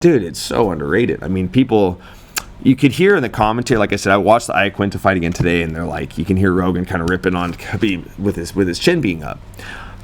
Dude, it's so underrated. I mean, people, you could hear in the commentary, like I said, I watched the Iaquinta fight again today, and they're like, you can hear Rogan kind of ripping on Khabib with his chin being up.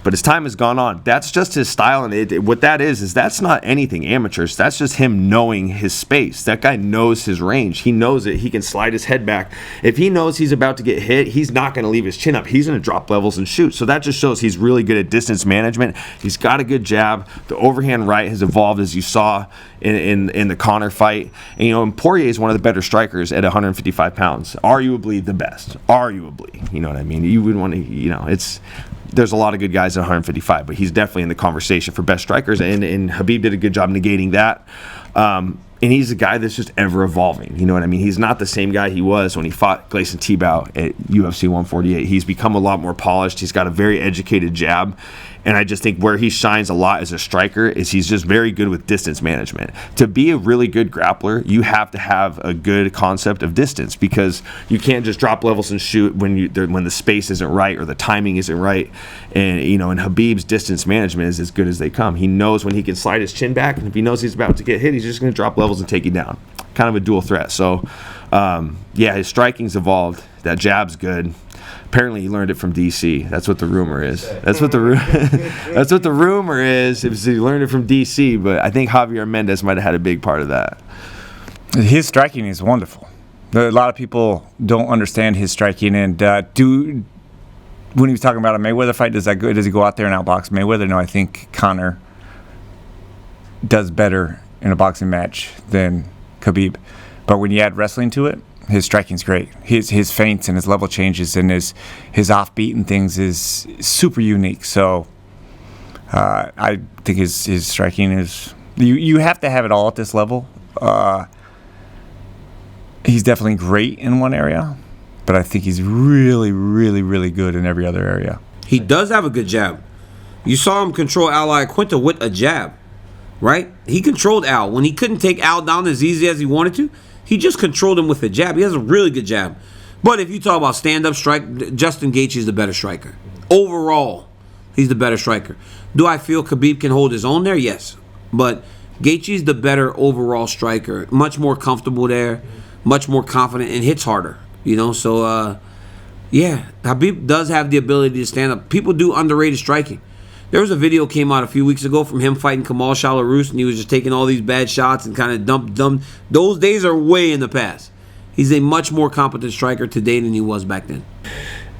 But as time has gone on, that's just his style, and what that is that's not anything amateurs. That's just him knowing his space. That guy knows his range. He knows it. He can slide his head back. If he knows he's about to get hit, he's not going to leave his chin up. He's going to drop levels and shoot. So that just shows he's really good at distance management. He's got a good jab. The overhand right has evolved, as you saw in the Conor fight. And Poirier is one of the better strikers at 155 pounds. Arguably the best. Arguably. You know what I mean? You would want to, there's a lot of good guys at 155, but he's definitely in the conversation for best strikers, and Khabib did a good job negating that. And he's a guy that's just ever evolving. You know what I mean? He's not the same guy he was when he fought Gleison Tibau at UFC 148. He's become a lot more polished. He's got a very educated jab. And I just think where he shines a lot as a striker is he's just very good with distance management. To be a really good grappler, you have to have a good concept of distance, because you can't just drop levels and shoot when the space isn't right or the timing isn't right. And and Khabib's distance management is as good as they come. He knows when he can slide his chin back, and if he knows he's about to get hit, he's just going to drop levels and take you down. Kind of a dual threat. So, his striking's evolved. That jab's good. Apparently, he learned it from DC. That's what the rumor is. That's what the rumor is. He learned it from DC, but I think Javier Mendez might have had a big part of that. His striking is wonderful. A lot of people don't understand his striking, and when he was talking about a Mayweather fight, does he go out there and outbox Mayweather? No, I think Conor does better in a boxing match than Khabib. But when you add wrestling to it, his striking's great. His feints and his level changes and his offbeat and things is super unique. So I think his striking is, you have to have it all at this level. He's definitely great in one area, but I think he's really, really, really good in every other area. He does have a good jab. You saw him control Al Iaquinta with a jab, right? He controlled Al. When he couldn't take Al down as easy as he wanted to, he just controlled him with a jab. He has a really good jab. But if you talk about stand-up strike, Justin Gaethje's the better striker. Overall, he's the better striker. Do I feel Khabib can hold his own there? Yes. But Gaethje's the better overall striker. Much more comfortable there, much more confident, and hits harder. So, Khabib does have the ability to stand up. People do underrated striking. There was a video came out a few weeks ago from him fighting Kamal Shalarus, and he was just taking all these bad shots and kind of dump. Those days are way in the past. He's a much more competent striker today than he was back then.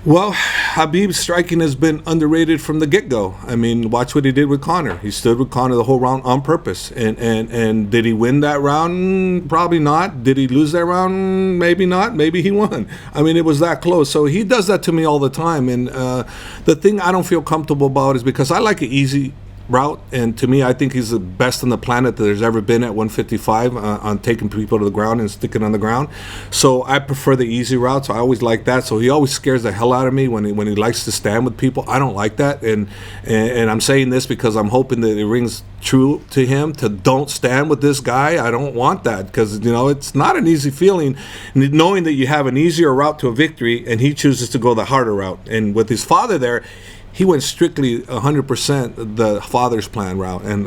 Well, Khabib's striking has been underrated from the get-go. I mean, watch what he did with Conor. He stood with Conor the whole round on purpose. And did he win that round? Probably not. Did he lose that round? Maybe not. Maybe he won. I mean, it was that close. So he does that to me all the time. And the thing I don't feel comfortable about is because I like an easy route, and to me, I think he's the best on the planet that there's ever been at 155 on taking people to the ground and sticking on the ground. So I prefer the easy route. So I always like that. So he always scares the hell out of me when he likes to stand with people. I don't like that, and I'm saying this because I'm hoping that it rings true to him to don't stand with this guy. I don't want that, because it's not an easy feeling knowing that you have an easier route to a victory and he chooses to go the harder route. And with his father there, he went strictly 100% the father's plan route, and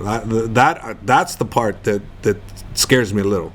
that's the part that scares me a little.